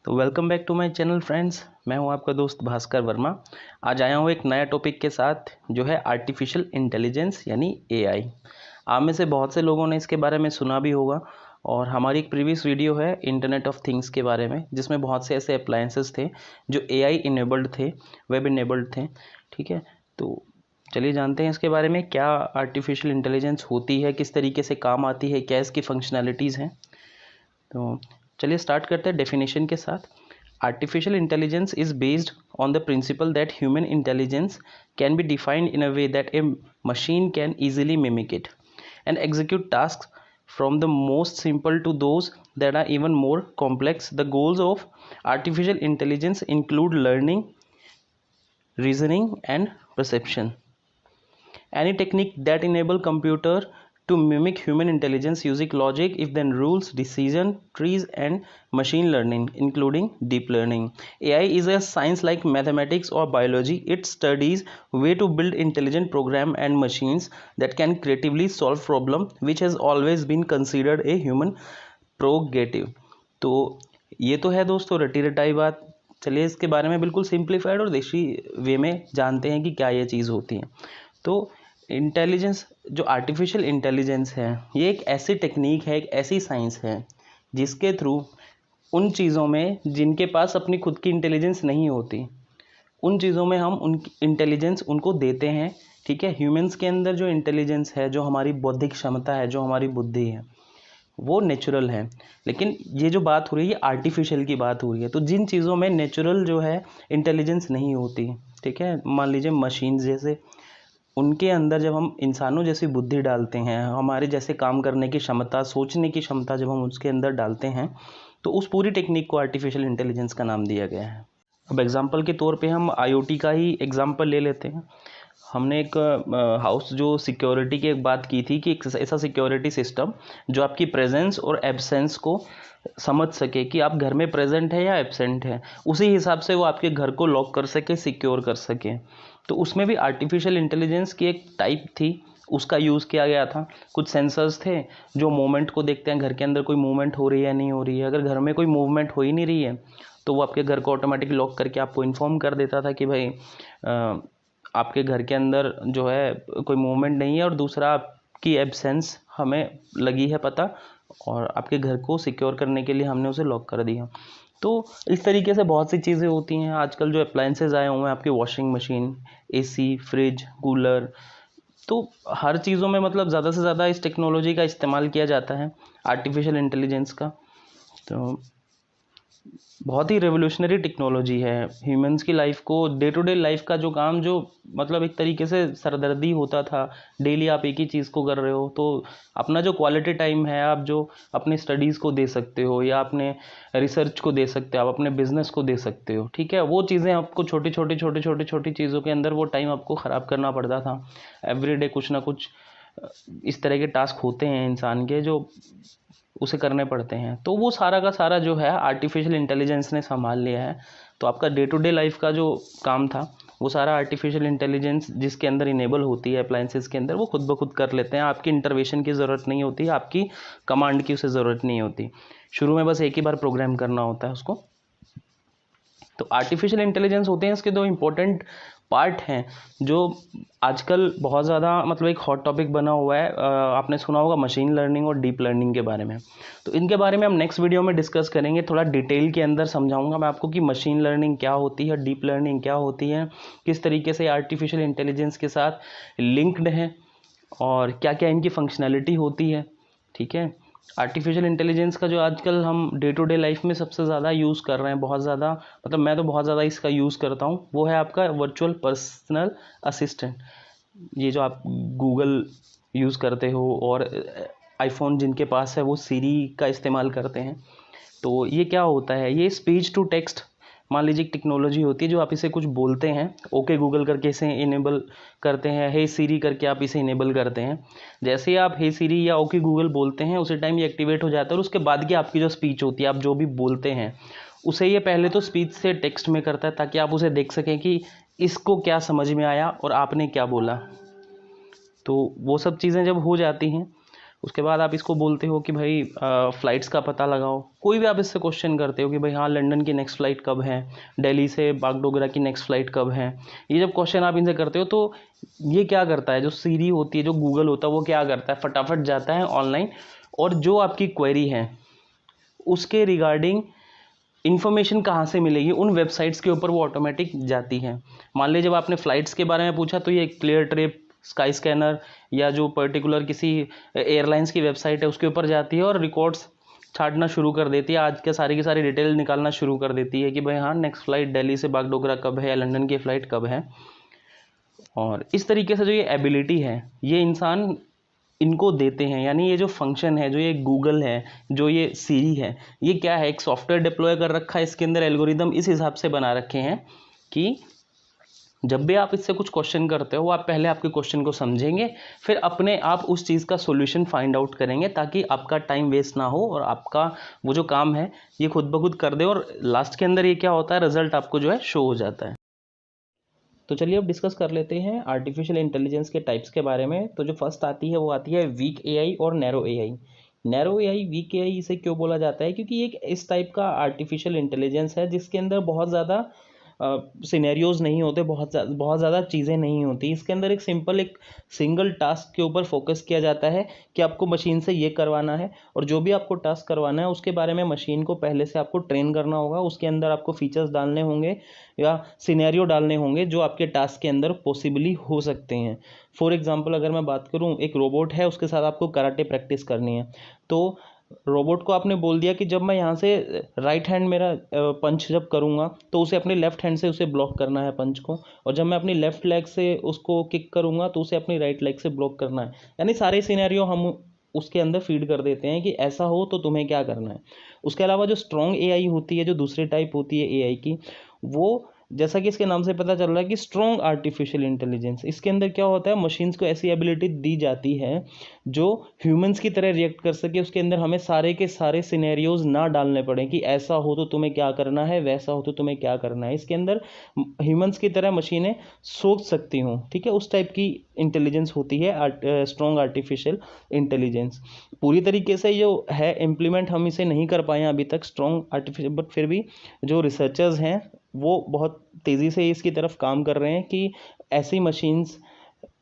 तो welcome back to my channel friends. मैं हूं आपका दोस्त भास्कर वर्मा। आज आया हूं एक नया टॉपिक के साथ जो है आर्टिफिशियल इंटेलिजेंस यानी एआई। आप में से बहुत से लोगों ने इसके बारे में सुना भी होगा और हमारी एक प्रीवियस वीडियो है इंटरनेट ऑफ थिंग्स के बारे में, जिसमें बहुत से ऐसे अप्लायंसेस थे जो एआई इनेबल्ड थे, वेब इनेबल्ड थे। ठीक है, तो चलिए जानते हैं इसके बारे में, क्या आर्टिफिशियल इंटेलिजेंस होती है, किस तरीके से काम आती है, क्या इसकी फंक्शनैलिटीज़ हैं। तो चलिए स्टार्ट करते हैं डेफिनेशन के साथ। Artificial intelligence is based on the principal that human intelligence can be defined in a way that A machine can easily mimic it and execute tasks from the most simple to those that are even more complex. The goals of artificial intelligence include learning, reasoning, and perception. Any technique that enable computer to mimic human intelligence using logic, if then rules, decision trees, and machine learning, including deep learning. AI is a science like mathematics or biology. It studies way to build intelligent program and machines that can creatively solve problem, which has always been considered a human prerogative. तो ये तो है दोस्तों रटी रटाई बात। चलिए इसके बारे में बिल्कुल सिंप्लीफाइड और देशी वे में जानते हैं कि क्या ये चीज़ होती है। तो इंटेलिजेंस, जो आर्टिफिशियल इंटेलिजेंस है, ये एक ऐसी टेक्निक है, एक ऐसी साइंस है जिसके थ्रू उन चीज़ों में जिनके पास अपनी खुद की इंटेलिजेंस नहीं होती, उन चीज़ों में हम उन इंटेलिजेंस उनको देते हैं। ठीक है, ह्यूमंस के अंदर जो इंटेलिजेंस है, जो हमारी बौद्धिक क्षमता है, जो हमारी बुद्धि है, वो नेचुरल है। लेकिन ये जो बात हो रही है, ये आर्टिफिशियल की बात हो रही है। तो जिन चीज़ों में नेचुरल जो है इंटेलिजेंस नहीं होती, ठीक है, मान लीजिए मशीन जैसे, उनके अंदर जब हम इंसानों जैसी बुद्धि डालते हैं, हमारे जैसे काम करने की क्षमता, सोचने की क्षमता जब हम उसके अंदर डालते हैं, तो उस पूरी टेक्निक को आर्टिफिशियल इंटेलिजेंस का नाम दिया गया है। अब एग्जांपल के तौर पे हम आईओटी का ही एग्जांपल ले लेते हैं। हमने एक हाउस जो सिक्योरिटी की एक बात की थी कि एक ऐसा सिक्योरिटी सिस्टम जो आपकी प्रेजेंस और एब्सेंस को समझ सके कि आप घर में प्रेजेंट है या एब्सेंट है, उसी हिसाब से वो आपके घर को लॉक कर सके, सिक्योर कर सके। तो उसमें भी आर्टिफिशियल इंटेलिजेंस की एक टाइप थी, उसका यूज़ किया गया था। कुछ सेंसर्स थे जो मूवमेंट को देखते हैं, घर के अंदर कोई मूवमेंट हो रही है नहीं हो रही है। अगर घर में कोई मूवमेंट हो ही नहीं रही है तो वो आपके घर को ऑटोमेटिक लॉक करके आपको इन्फॉर्म कर देता था कि भाई आपके घर के अंदर जो है कोई मूवमेंट नहीं है, और दूसरा आपकी एब्सेंस हमें लगी है पता, और आपके घर को सिक्योर करने के लिए हमने उसे लॉक कर दिया। तो इस तरीके से बहुत सी चीज़ें होती हैं। आजकल जो अप्लायंसेज आए हुए हैं, आपकी washing machine, AC, fridge, cooler, तो हर चीज़ों में मतलब ज़्यादा से ज़्यादा इस टेक्नोलॉजी का इस्तेमाल किया जाता है, आर्टिफिशियल इंटेलिजेंस का। तो बहुत ही रेवोल्यूशनरी टेक्नोलॉजी है। ह्यूमंस की लाइफ को, डे टू डे लाइफ का जो काम, जो मतलब एक तरीके से सरदर्दी होता था, डेली आप एक ही चीज़ को कर रहे हो, तो अपना जो क्वालिटी टाइम है आप जो अपने स्टडीज़ को दे सकते हो या अपने रिसर्च को दे सकते हो, आप अपने बिजनेस को दे सकते हो। ठीक है, वो चीज़ें आपको छोटी चीज़ों के अंदर वो टाइम आपको ख़राब करना पड़ता था। एवरीडे कुछ ना कुछ इस तरह के टास्क होते हैं इंसान के जो उसे करने पड़ते हैं। तो वो सारा का सारा जो है आर्टिफिशियल इंटेलिजेंस ने संभाल लिया है। तो आपका डे टू डे लाइफ का जो काम था वो सारा आर्टिफिशियल इंटेलिजेंस जिसके अंदर इनेबल होती है अप्लायंसेस के अंदर, वो खुद ब खुद कर लेते हैं। आपकी इंटरवेंशन की ज़रूरत नहीं होती, आपकी कमांड की उसे ज़रूरत नहीं होती। शुरू में बस एक ही बार प्रोग्राम करना होता है उसको। तो आर्टिफिशियल इंटेलिजेंस होते हैं, इसके दो इम्पोर्टेंट पार्ट हैं जो आजकल बहुत ज़्यादा मतलब एक हॉट टॉपिक बना हुआ है। आपने सुना होगा मशीन लर्निंग और डीप लर्निंग के बारे में। तो इनके बारे में हम नेक्स्ट वीडियो में डिस्कस करेंगे, थोड़ा डिटेल के अंदर समझाऊंगा मैं आपको कि मशीन लर्निंग क्या होती है, डीप लर्निंग क्या होती है, किस तरीके से आर्टिफिशियल इंटेलिजेंस के साथ लिंक्ड है और क्या क्या इनकी फंक्शनैलिटी होती है। ठीक है, आर्टिफिशियल इंटेलिजेंस का जो आजकल हम डे टू डे लाइफ में सबसे ज़्यादा यूज़ कर रहे हैं, बहुत ज़्यादा, मतलब मैं तो बहुत ज़्यादा इसका यूज़ करता हूँ, वो है आपका वर्चुअल पर्सनल असिस्टेंट। ये जो आप गूगल यूज़ करते हो और आईफोन जिनके पास है वो सीरी का इस्तेमाल करते हैं। तो ये क्या होता है, ये स्पीच टू टेक्स्ट, मान लीजिए एक टेक्नोलॉजी होती है जो आप इसे कुछ बोलते हैं, ओके गूगल करके इसे इनेबल करते हैं, हे सीरी करके आप इसे इनेबल करते हैं। जैसे ही आप हे सीरी या ओके गूगल बोलते हैं उसी टाइम ये एक्टिवेट हो जाता है, और उसके बाद की आपकी जो स्पीच होती है, आप जो भी बोलते हैं उसे ये पहले तो स्पीच से टेक्स्ट में करता है ताकि आप उसे देख सकें कि इसको क्या समझ में आया और आपने क्या बोला। तो वो सब चीज़ें जब हो जाती हैं उसके बाद आप इसको बोलते हो कि भाई फ़्लाइट्स का पता लगाओ। कोई भी आप इससे क्वेश्चन करते हो कि भाई हाँ लंदन की नेक्स्ट फ़्लाइट कब है, दिल्ली से बागडोगरा की नेक्स्ट फ़्लाइट कब है। ये जब क्वेश्चन आप इनसे करते हो तो ये क्या करता है, जो सीरी होती है, जो गूगल होता है, वो क्या करता है, फटाफट जाता है ऑनलाइन और जो आपकी क्वेरी है उसके रिगार्डिंग इन्फॉर्मेशन कहाँ से मिलेगी, उन वेबसाइट्स के ऊपर वो ऑटोमेटिक जाती है। मान लीजिए जब आपने फ़्लाइट्स के बारे में पूछा तो ये क्लियर ट्रिप, स्काई स्कैनर या जो पर्टिकुलर किसी एयरलाइंस की वेबसाइट है उसके ऊपर जाती है और रिकॉर्ड्स छाटना शुरू कर देती है। आज के सारी की सारी डिटेल निकालना शुरू कर देती है कि भाई हाँ नेक्स्ट फ़्लाइट दिल्ली से बागडोगरा कब है या लंदन की फ़्लाइट कब है। और इस तरीके से जो ये एबिलिटी है ये इंसान इनको देते हैं, यानी ये जो फंक्शन है, जो ये गूगल है, जो ये सीरी है, ये क्या है, एक सॉफ्टवेयर डिप्लॉय कर रखा है, इसके अंदर एल्गोरिदम इस हिसाब से बना रखे हैं कि जब भी आप इससे कुछ क्वेश्चन करते हो आप पहले आपके क्वेश्चन को समझेंगे, फिर अपने आप उस चीज़ का सॉल्यूशन फाइंड आउट करेंगे ताकि आपका टाइम वेस्ट ना हो और आपका वो जो काम है ये खुद ब खुद कर दे और लास्ट के अंदर ये क्या होता है, रिजल्ट आपको जो है शो हो जाता है। तो चलिए अब डिस्कस कर लेते हैं आर्टिफिशियल इंटेलिजेंस के टाइप्स के बारे में। तो जो फर्स्ट आती है वो आती है वीक एआई और narrow AI. Narrow AI, weak AI इसे क्यों बोला जाता है, क्योंकि एक इस टाइप का आर्टिफिशियल इंटेलिजेंस है जिसके अंदर बहुत ज़्यादा सिनेरियोज नहीं होते, बहुत ज़्यादा चीज़ें नहीं होती। इसके अंदर एक सिंपल एक सिंगल टास्क के ऊपर फोकस किया जाता है कि आपको मशीन से ये करवाना है और जो भी आपको टास्क करवाना है उसके बारे में मशीन को पहले से आपको ट्रेन करना होगा। उसके अंदर आपको फीचर्स डालने होंगे या सिनेरियो डालने होंगे जो आपके टास्क के अंदर पॉसिबली हो सकते हैं। फॉर एग्जांपल अगर मैं बात करूं, एक रोबोट है, उसके साथ आपको कराटे प्रैक्टिस करनी है। तो रोबोट को आपने बोल दिया कि जब मैं यहाँ से राइट हैंड मेरा पंच जब करूँगा तो उसे अपने लेफ्ट हैंड से उसे ब्लॉक करना है पंच को, और जब मैं अपनी लेफ्ट लेग से उसको किक करूँगा तो उसे अपनी राइट लेग से ब्लॉक करना है। यानी सारे सिनेरियो हम उसके अंदर फीड कर देते हैं कि ऐसा हो तो तुम्हें क्या करना है। उसके अलावा जो स्ट्रॉन्ग एआई होती है, जो दूसरी टाइप होती है एआई की, वो जैसा कि इसके नाम से पता चल रहा है कि स्ट्रॉन्ग आर्टिफिशियल इंटेलिजेंस, इसके अंदर क्या होता है, मशीन्स को ऐसी एबिलिटी दी जाती है जो ह्यूमंस की तरह रिएक्ट कर सके। उसके अंदर हमें सारे के सारे सिनेरियोज ना डालने पड़े कि ऐसा हो तो तुम्हें क्या करना है, वैसा हो तो तुम्हें क्या करना है। इसके अंदर ह्यूमंस की तरह मशीनें सोच सकती हों, ठीक है, उस टाइप की इंटेलिजेंस होती है स्ट्रॉन्ग आर्टिफिशियल इंटेलिजेंस। पूरी तरीके से जो है इम्प्लीमेंट हम इसे नहीं कर पाए हैं अभी तक स्ट्रॉन्ग आर्टिफिशियल, बट फिर भी जो रिसर्चर्स हैं वो बहुत तेज़ी से इसकी तरफ काम कर रहे हैं कि ऐसी मशीन्स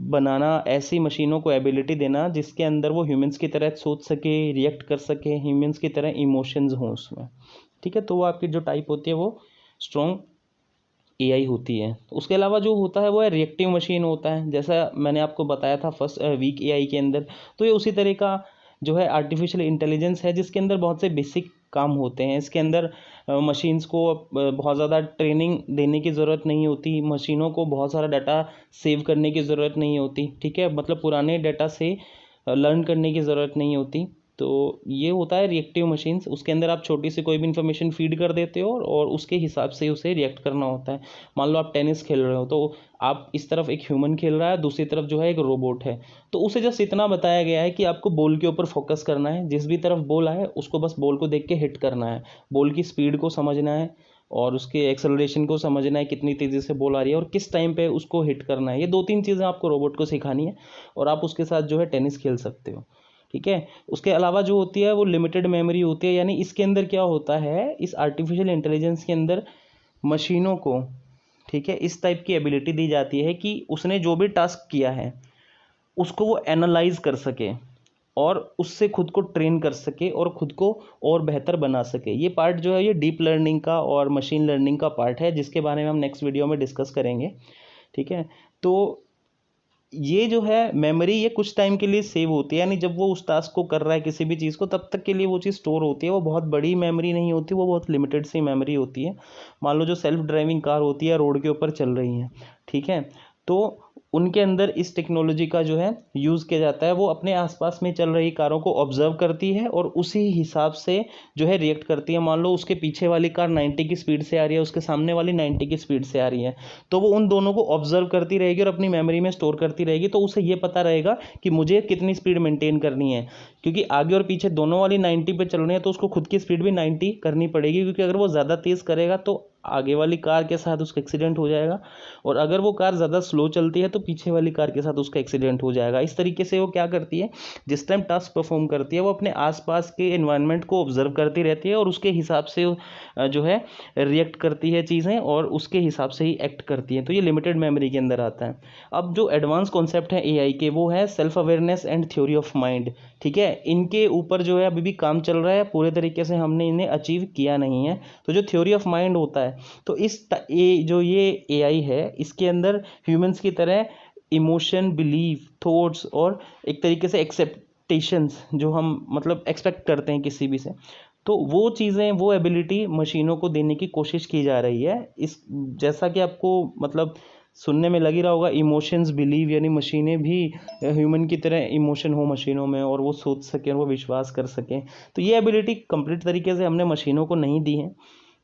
बनाना, ऐसी मशीनों को एबिलिटी देना जिसके अंदर वो ह्यूमंस की तरह सोच सके, रिएक्ट कर सके, ह्यूमंस की तरह इमोशंस हों उसमें, ठीक है। तो वो आपकी जो टाइप होती है वो स्ट्रॉन्ग एआई होती है। उसके अलावा जो होता है वो है रिएक्टिव मशीन होता है, जैसा मैंने आपको बताया था फर्स्ट वीक एआई के अंदर। तो ये उसी तरह का जो है आर्टिफिशियल इंटेलिजेंस है जिसके अंदर बहुत से बेसिक काम होते हैं। इसके अंदर मशीन्स को बहुत ज़्यादा ट्रेनिंग देने की ज़रूरत नहीं होती, मशीनों को बहुत सारा डाटा सेव करने की ज़रूरत नहीं होती, ठीक है, मतलब पुराने डाटा से लर्न करने की ज़रूरत नहीं होती। तो ये होता है रिएक्टिव मशीन्स। उसके अंदर आप छोटी सी कोई भी इन्फॉर्मेशन फीड कर देते हो और उसके हिसाब से उसे रिएक्ट करना होता है। मान लो आप टेनिस खेल रहे हो तो आप इस तरफ एक ह्यूमन खेल रहा है, दूसरी तरफ जो है एक रोबोट है, तो उसे जस्ट इतना बताया गया है कि आपको बॉल के ऊपर फोकस करना है, जिस भी तरफ बॉल आए उसको बस बॉल को देख के हिट करना है, बॉल की स्पीड को समझना है और उसके एक्सेलरेशन को समझना है, कितनी तेज़ी से बॉल आ रही है और किस टाइम पे उसको हिट करना है। ये 2-3 चीज़ें आपको रोबोट को सिखानी है और आप उसके साथ जो है टेनिस खेल सकते हो, ठीक है। उसके अलावा जो होती है वो लिमिटेड मेमोरी होती है, यानी इसके अंदर क्या होता है, इस आर्टिफिशियल इंटेलिजेंस के अंदर मशीनों को, ठीक है, इस टाइप की एबिलिटी दी जाती है कि उसने जो भी टास्क किया है उसको वो एनालाइज कर सके और उससे खुद को ट्रेन कर सके और खुद को और बेहतर बना सके। ये पार्ट जो है ये डीप लर्निंग का और मशीन लर्निंग का पार्ट है जिसके बारे में हम नेक्स्ट वीडियो में डिस्कस करेंगे, ठीक है। तो ये जो है मेमोरी ये कुछ टाइम के लिए सेव होती है, यानी जब वो उस टास्क को कर रहा है किसी भी चीज़ को तब तक के लिए वो चीज़ स्टोर होती है। वो बहुत बड़ी मेमोरी नहीं होती, वो बहुत लिमिटेड सी मेमोरी होती है। मान लो जो सेल्फ ड्राइविंग कार होती है, रोड के ऊपर चल रही हैं, ठीक है, तो उनके अंदर इस टेक्नोलॉजी का जो है यूज़ किया जाता है। वो अपने आसपास में चल रही कारों को ऑब्जर्व करती है और उसी हिसाब से जो है रिएक्ट करती है। मान लो उसके पीछे वाली कार 90 की स्पीड से आ रही है, उसके सामने वाली 90 की स्पीड से आ रही है, तो वो उन दोनों को ऑब्जर्व करती रहेगी और अपनी मेमोरी में स्टोर करती रहेगी। तो उसे ये पता रहेगा कि मुझे कितनी स्पीड मेंटेन करनी है, क्योंकि आगे और पीछे दोनों वाली 90 पे चल रही है तो उसको खुद की स्पीड भी 90 करनी पड़ेगी, क्योंकि अगर वो ज़्यादा तेज़ करेगा तो आगे वाली कार के साथ उसका एक्सीडेंट हो जाएगा, और अगर वो कार ज़्यादा स्लो चलती है तो पीछे वाली कार के साथ उसका एक्सीडेंट हो जाएगा। इस तरीके से वो क्या करती है, जिस टाइम टास्क परफॉर्म करती है वो अपने आसपास के एनवायरनमेंट को ऑब्जर्व करती रहती है और उसके हिसाब से जो है रिएक्ट करती है चीज़ें, और उसके हिसाब से ही एक्ट करती है। तो ये लिमिटेड मेमोरी के अंदर आता है। अब जो एडवांस कॉन्सेप्ट है एआई के, वो है self awareness and theory of mind. ठीक है, इनके ऊपर जो है अभी भी काम चल रहा है, पूरे तरीके से हमने इन्हें अचीव किया नहीं है। तो जो थ्योरी ऑफ माइंड होता है, तो जो ये एआई है इसके अंदर ह्यूमंस की तरह इमोशन, बिलीफ, थॉट्स और एक तरीके से एक्सेप्टेशंस जो हम मतलब एक्सपेक्ट करते हैं किसी भी से, तो वो चीज़ें, वो एबिलिटी मशीनों को देने की कोशिश की जा रही है। इस जैसा कि आपको मतलब सुनने में लग ही रहा होगा, इमोशंस, बिलीव, यानी मशीनें भी ह्यूमन की तरह इमोशन हो मशीनों में और वो सोच सकें और वो विश्वास कर सकें। तो ये एबिलिटी कंप्लीट तरीके से हमने मशीनों को नहीं दी है,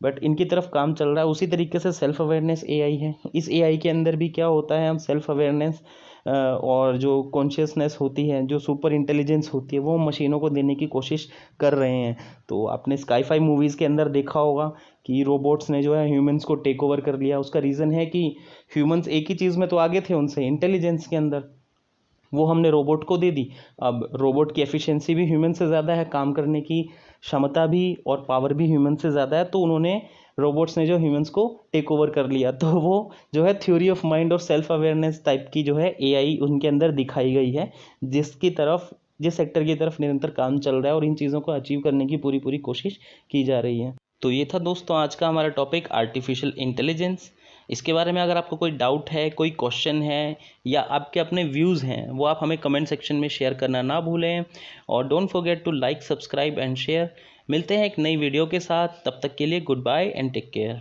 बट इनकी तरफ काम चल रहा है। उसी तरीके से सेल्फ अवेयरनेस एआई है। इस एआई के अंदर भी क्या होता है, हम सेल्फ अवेयरनेस और जो कॉन्शियसनेस होती है, जो सुपर इंटेलिजेंस होती है, वो मशीनों को देने की कोशिश कर रहे हैं। तो आपने स्काईफाई मूवीज़ के अंदर देखा होगा कि रोबोट्स ने जो है ह्यूमंस को टेक ओवर कर लिया। उसका रीज़न है कि ह्यूमंस एक ही चीज़ में तो आगे थे उनसे, इंटेलिजेंस के अंदर, वो हमने रोबोट को दे दी। अब रोबोट की एफिशिएंसी भी ह्यूमन से ज़्यादा है, काम करने की क्षमता भी और पावर भी ह्यूमन से ज़्यादा है, तो उन्होंने रोबोट्स ने जो ह्यूमंस को टेक ओवर कर लिया। तो वो जो है थ्योरी ऑफ माइंड और सेल्फ अवेयरनेस टाइप की जो है एआई उनके अंदर दिखाई गई है, जिस सेक्टर की तरफ निरंतर काम चल रहा है और इन चीज़ों को अचीव करने की पूरी पूरी कोशिश की जा रही है। तो ये था दोस्तों आज का हमारा टॉपिक आर्टिफिशियल इंटेलिजेंस। इसके बारे में अगर आपको कोई डाउट है, कोई क्वेश्चन है या आपके अपने व्यूज़ हैं, वो आप हमें कमेंट सेक्शन में शेयर करना ना भूलें। और don't forget to like, subscribe and share. मिलते हैं एक नई वीडियो के साथ, तब तक के लिए goodbye and take care.